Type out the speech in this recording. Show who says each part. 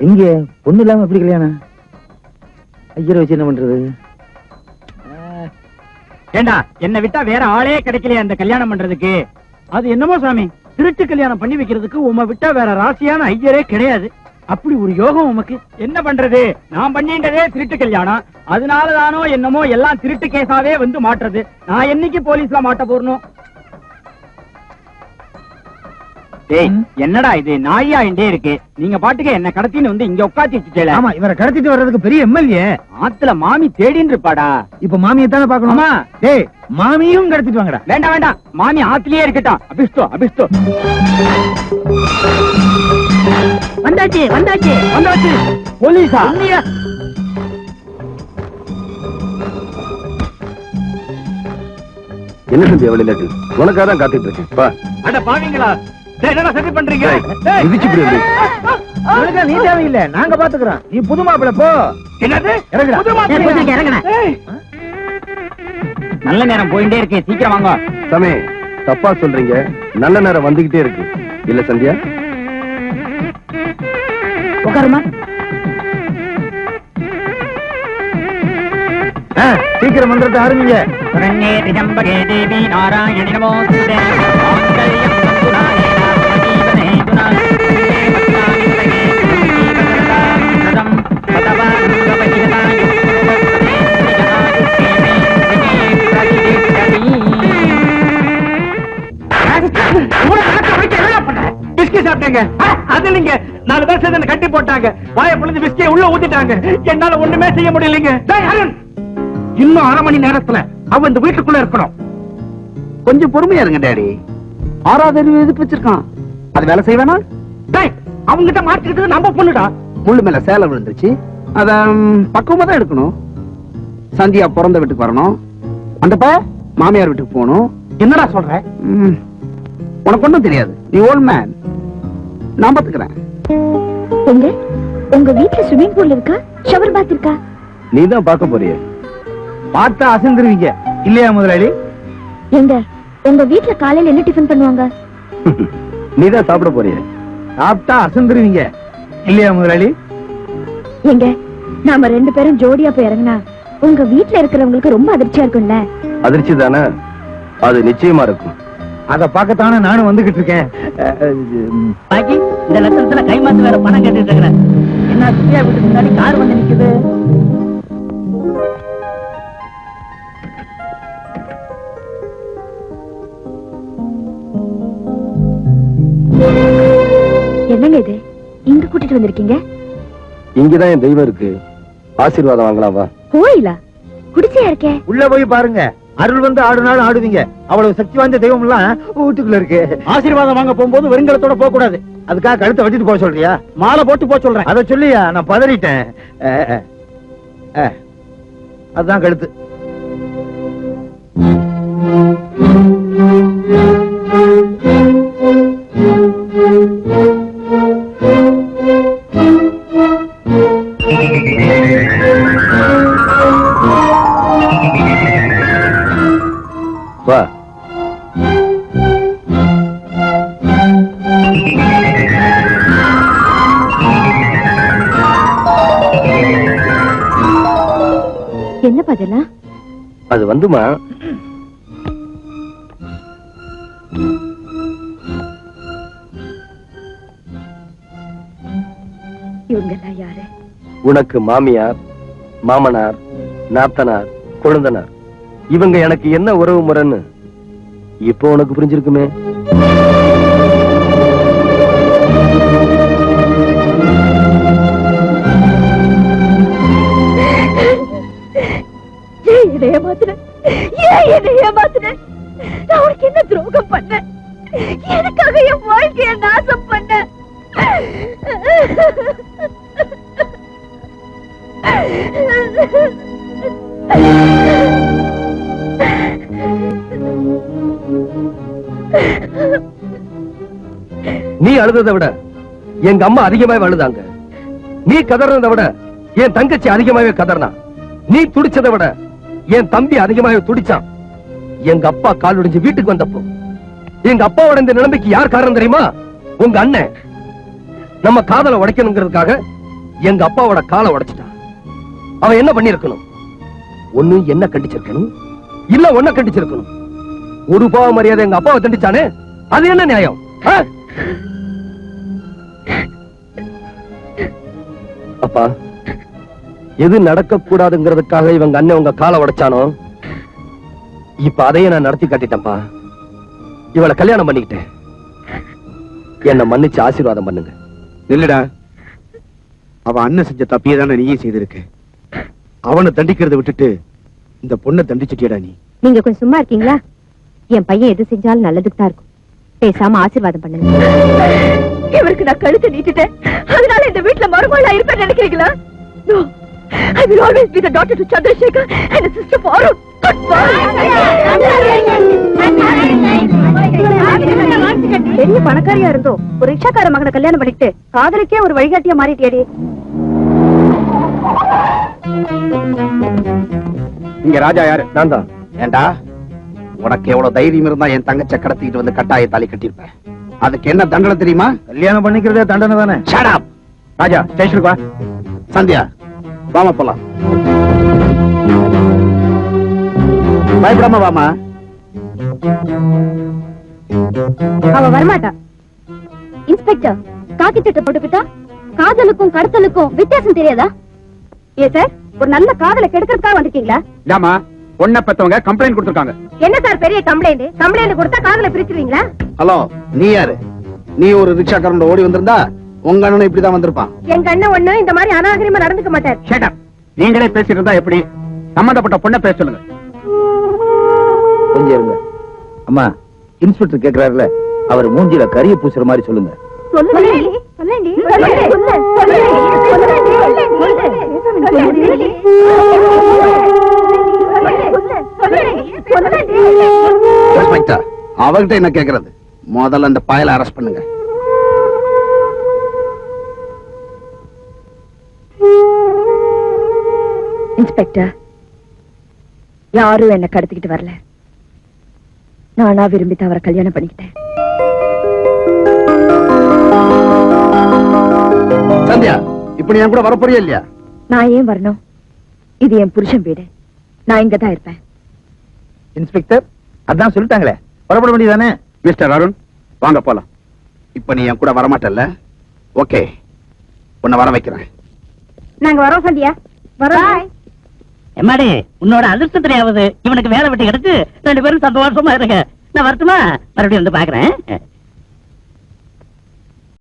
Speaker 1: எங்க பொண்ணு இல்லாம எப்படி கல்யாணம்? ஐயரை வச்சு என்ன பண்றது?
Speaker 2: ஏண்டா என்ன விட்டா வேற ஆளே கிடைக்கலையா அந்த கல்யாணம் பண்றதுக்கு? அது என்னமோ சாமி, திருட்டு கல்யாணம் பண்ணி வைக்கிறதுக்கு உமை விட்டா வேற ராசியான ஐயரே கிடையாது. அப்படி ஒரு யோகம் உமக்கு. என்ன பண்றது, நான் பண்ணிட்டதே திருட்டு கல்யாணம். அதனாலதானோ என்னமோ எல்லாம் திருட்டு கேஸாவே வந்து மாட்டுறது. நான் என்னைக்கு போலீஸ்ல மாட்ட போறணும்? டேய், என்னடா இது நாயா இண்டே இருக்கு? நீங்க பாட்டுக்கு என்ன கடத்தின்னு வந்து இங்க உட்காந்து வச்சுட்டேல.
Speaker 1: ஆமா, இவரை கடத்திட்டு வர்றதுக்கு பெரிய எம்எல்ஏ
Speaker 2: ஆத்துல மாமி தேடின்னு இருப்பாடா.
Speaker 1: இப்ப மாமியை தானே பாக்கணுமா? டேய், மாமியும் கடத்திட்டு வாங்கடா.
Speaker 2: வேண்டாம் வேண்டாம், மாமி ஆத்துலயே இருக்கட்டும். அபிஷ்டோ அபிஷ்டோ. வந்தாச்சு வந்தாச்சு வந்தாச்சு. போலீஸா?
Speaker 3: என்ன செஞ்சு எவ்வளவு லேட்டு? உனக்காக தான் காத்துட்டு இருக்கேன்.
Speaker 2: அட பாவீங்களா, என்ன சரி பண்றீங்க?
Speaker 1: நீ தேவையில்லை, நாங்க பாத்துக்கிறோம். நீ புது மாப்பிள்ள போ.
Speaker 2: என்னது இறங்குன? நல்ல நேரம் போயிட்டே இருக்கு, சீக்கிரம் வாங்க.
Speaker 3: சாமி, தப்பா சொல்றீங்க. நல்ல நேரம் வந்துகிட்டே இருக்கு இல்ல சந்தியா?
Speaker 2: உட்காருமா.
Speaker 1: சீக்கிரம் மந்திரத்தை ஆரம்பிங்க.
Speaker 2: தேவி நாராயணி நமோ அது இல்லைங்க, 4 பேர் சேர்ந்து கட்டி போட்டாங்க. வாயை பிழிஞ்சு விஸ்கியை உள்ள ஊத்திட்டாங்க. என்னால ஒண்ணுமே செய்ய முடியலைங்க. இன்னும் 1/2 மணி நேரத்துல அவன் இந்த வீட்டுக்குள்ள இருக்கணும்.
Speaker 3: கொஞ்சம் பொறுமையா இருங்க டாடி.
Speaker 2: 6வது அறிவு எதுக்கு வச்சிருக்கான்? அது வேலை செய்வானா? அவங்கிட்ட மாட்டிக்கிட்டு நம்ம பொண்ணுடா.
Speaker 3: முள்ளு மேல சேலை விழுந்துருச்சு. அத பக்குவமா தான் எடுக்கணும். சந்தியா பிறந்த வீட்டுக்கு வரணும். அந்த மாமியார் வீட்டுக்கு போகணும்.
Speaker 2: என்னடா சொல்ற?
Speaker 3: உனக்கு ஒண்ணும் தெரியாது. நீ ஓல்ட் மேன். நான் பாத்துக்கிறேன்.
Speaker 4: உங்க வீட்டுல ஸ்விமிங் பூல் இருக்கா? ஷவர் பாத் இருக்கா?
Speaker 3: நீ தான் பார்க்க போறிய.
Speaker 1: பார்த்தா அசந்துருவீங்க இல்லையா முதலாளி?
Speaker 4: உங்க வீட்டுல காலையில என்ன டிஃபன் பண்ணுவாங்க?
Speaker 3: நீ தான் சாப்பிட போறிய.
Speaker 1: சாப்பிட்டா அசந்துருவீங்க இல்லையா முதலாளி?
Speaker 4: நாம 2 பேரும் ஜோடியா போய் இறங்கினா உங்க வீட்டுல இருக்கிறவங்களுக்கு ரொம்ப அதிர்ச்சியா இருக்கும்ல?
Speaker 3: அதிர்ச்சி தானே, அது நிச்சயமா இருக்கும்.
Speaker 1: அத பார்க்கத்தானே நானும் வந்துகிட்டு இருக்கேன்.
Speaker 2: இந்த லட்சத்துல கைமாத்து வேற பணம் கேட்டுட்டு இருக்கிறேன். என்ன சுத்தியா வீட்டுக்கு முன்னாடி கார் வந்து நிக்குது.
Speaker 4: என்னங்க இது, இங்க கூட்டிட்டு வந்திருக்கீங்க?
Speaker 3: இங்கதான் என் தெய்வம் இருக்கு. ஆசீர்வாதம் வாங்கலாமா?
Speaker 4: கோயிலா? குடிசையா இருக்கே.
Speaker 1: உள்ள போய் பாருங்க. அருள் வந்து ஆடுனாலும் ஆடுவீங்க. அவ்வளவு சக்தி வாய்ந்த தெய்வம் எல்லாம் வீட்டுக்குள்ள இருக்கு.
Speaker 2: ஆசீர்வாதம் வாங்க போகும்போது வெறுங்கலத்தோட போக கூடாது.
Speaker 1: அதுக்காக கழுத்தை வச்சுட்டு போக சொல்றியா?
Speaker 2: மாலை போட்டு போக சொல்றேன்.
Speaker 1: அத சொல்லியா? நான் பதறிட்டேன். அதுதான் கழுத்து.
Speaker 3: வா.
Speaker 4: என்ன பதிலா?
Speaker 3: அது வந்துமா,
Speaker 4: இவங்கெல்லாம் யாரு?
Speaker 3: உனக்கு மாமியார், மாமனார், நாத்தனார், கொழுந்தனார். இவங்க எனக்கு என்ன உறவு முறைன்னு இப்போ உனக்கு புரிஞ்சிருக்குமே.
Speaker 4: நான் உனக்கு என்ன துரோகம் பண்ண? எனக்காக என் வாழ்க்கைய நாசம் பண்ண.
Speaker 3: நீ அழுததை விட எங்க அம்மா அதிகமாவே அழுதாங்க. நீ கதறதை விட என் தங்கச்சி அதிகமாவே கதறினா. நீ துடிச்சதை விட என் தம்பி அதிகமாவே துடிச்சான். எங்க அப்பா கால் உடைஞ்சு வீட்டுக்கு வந்தப்போ
Speaker 5: எங்க அப்பாவோட இந்த நிலைமைக்கு யார் காரணம் தெரியுமா? உங்க அண்ணன். நம்ம காதலை உடைக்கணுங்கிறதுக்காக எங்க அப்பாவோட காலை உடைச்சிட்டான். அவன் என்ன பண்ணிருக்கணும்? ஒண்ணு என்ன கண்டிச்சிருக்கணும், இல்ல ஒன்ன கண்டிச்சிருக்கணும். ஒரு பாவ மரியாதை எங்க அப்பாவை தண்டிச்சானே, அது என்ன நியாயம்? அப்பா, எது நடக்க கூடாதுங்கிறதுக்காக இவங்க அண்ணன் உங்க காலை உடைச்சானோ, இப்ப அதையே நான் நடத்தி காட்டிட்டேன்ப்பா. இவளை கல்யாணம் பண்ணிக்கிட்டேன். என்ன மன்னிச்சு ஆசீர்வாதம் பண்ணுங்க.
Speaker 3: இல்லடா, அவன் அண்ணன் செஞ்ச தப்பியே தானே நீயே செய்திருக்க. அவனை தண்டிக்கிறத விட்டுட்டு இந்த பொண்ணை தண்டிச்சிட்டியடா நீ.
Speaker 4: நீங்க கொஞ்சம் சும்மா இருக்கீங்களா? என் பையன் எது செஞ்சாலும் நல்லதுக்கு தான் இருக்கும். பேசாம ஆசீர்வாதம் பண்ணுங்க. இவருக்கு நான் கழுத்து நீட்டிட்டேன், அதனால இந்த வீட்டுல மருமகளா இருப்பேன் நினைக்கிறீங்களா? No. I will always be the daughter to Chandrasekhar and a sister for Arun. பெரிய பணக்காரியா இருந்தோம் ஒரு ரிக்ஷாக்கார மகனை கல்யாணம் பண்ணிட்டு காதலுக்கே ஒரு வழிகாட்டியா மாறிட்டியடி.
Speaker 3: இங்க ராஜா யாரு?
Speaker 5: நான் தான்.
Speaker 3: ஏண்டா, உனக்கு எவ்வளவு தைரியம் இருந்தா என் தங்கச்ச கடத்திட்டு வந்து கட்டாய தாலி கட்டியிருப்பேன். அதுக்கு என்ன தண்டனை தெரியுமா?
Speaker 1: கல்யாணம் பண்ணிக்கிறதே தண்டனை தானே.
Speaker 3: Shut up.
Speaker 1: ராஜா ஸ்டேஷனுக்கு வா.
Speaker 3: சந்தியா, வாமா போலாம். பயப்படாம வாமா.
Speaker 4: அவ வரமாட்டா. இன்ஸ்பெக்டர், காக்கி சட்டை போட்டுக்கிட்டா காதலுக்கும் கடத்தலுக்கும் வித்தியாசம் தெரியாதா? ஏ சார், ஒரு நல்ல காதலை கெடுக்கிறதுக்காக வந்திருக்கீங்களா?
Speaker 3: ஏமா, பொண்ணை பெத்தவங்க கம்ப்ளைண்ட் கொடுத்திருக்காங்க.
Speaker 4: என்ன சார் பெரிய கம்ப்ளைண்ட்? கம்ப்ளைண்ட் கொடுத்தா காதலை பிரிச்சிருவீங்களா?
Speaker 3: ஹலோ, நீ யாரு? நீ ஒரு ரிக்ஷாக்காரன் ஓடி வந்திருந்தா உங்க அண்ணன் இப்படிதான் வந்திருப்பான்.
Speaker 4: எங்க அண்ணன் ஒண்ணு இந்த மாதிரி அநாகரிகமா நடந்துக்க மாட்டார்.
Speaker 3: Shut up. நீங்களே பேசிட்டு இருந்தா எப்படி? சம்பந்தப்பட்ட பொண்ணை பேச சொல்லுங்க.
Speaker 1: கொஞ்சம் இருங்க. அம்மா, இன்ஸ்பெக்டர் கேக்குறாருல, அவர் மூஞ்சில கரிய பூசுற மாதிரி சொல்லுங்க.
Speaker 3: அவர்கிட்ட என்ன கேக்குறது? முதல்ல அந்த பயலை அரெஸ்ட் பண்ணுங்க.
Speaker 4: இன்ஸ்பெக்டர், யாரும் என்ன கடத்திக்கிட்டு வரல. நானா விரும்பி அவரை கல்யாணம் பண்ணிக்கிட்டேன்.
Speaker 3: சந்தியா, இப்ப நீ என் கூட வரப்போறியா இல்லையா?
Speaker 4: நான் ஏன் வரணும்? இது என் புருஷன் வீடு. நான் இங்கதான் இருப்பேன்.
Speaker 1: இன்ஸ்பெக்டர், அதான் சொல்லிட்டாங்களே, புறப்பட வேண்டியதானே.
Speaker 3: மிஸ்டர் அருண், வாங்க போலாம். இப்ப நீ என் கூட வரமாட்டல்ல? ஓகே, உன்னை வர வைக்கிறேன்.
Speaker 4: நாங்க வரோம் சந்தியா. வரோம்.
Speaker 2: எம்மாடி, உன்னோட அதிர்ஷ்டத்திலேயாவது இவனுக்கு வேலை வெட்டி கிடைச்சு 2 பேரும் சந்தோஷமா இருங்க. நான் வரட்டுமா? மறுபடியும் வந்து பாக்குறேன்.